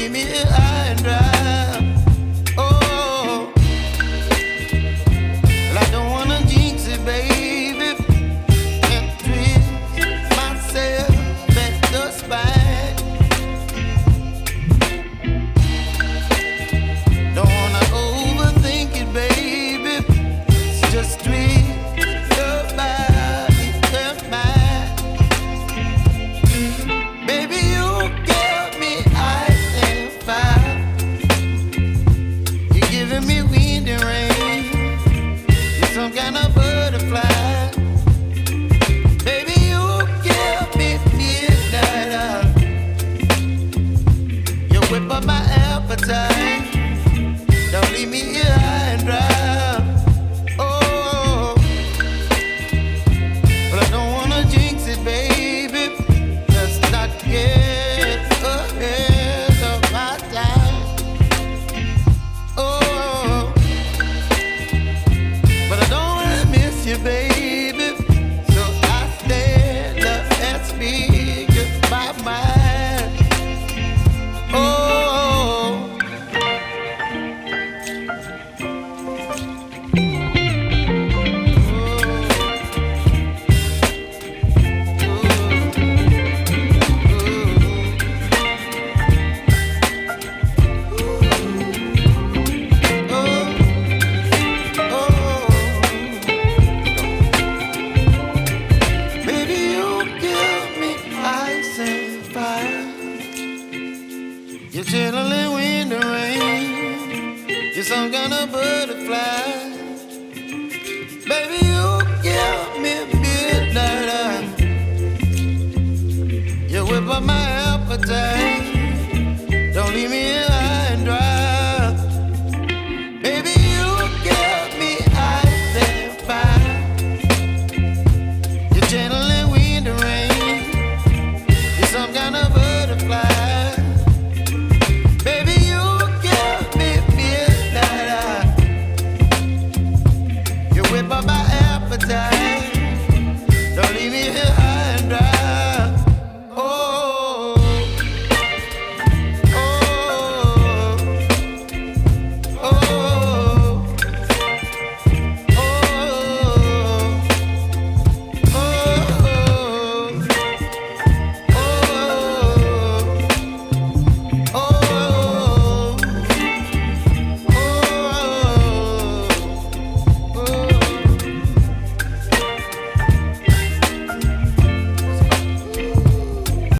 leave me high and dry. Oh, well, I don't wanna jinx it, baby, and twist myself at the spine. Don't wanna overthink it, baby. It's just twist your body and mine. Baby, you give me ice and fire. You're giving me wind and rain. You're some kind of butterfly. Baby, you give me midnight. You whip up my appetite. Don't leave me here high and dry. Oh, but I don't wanna jinx it, baby. Let's not get ahead of my time. Oh, but I don't wanna miss you, baby. So I stand up and speak my mind. Oh. Baby, you give me ice and fire. You're chilling wind and rain. You're some kind of butterfly. Baby, you give me midnight. You whip up my appetite.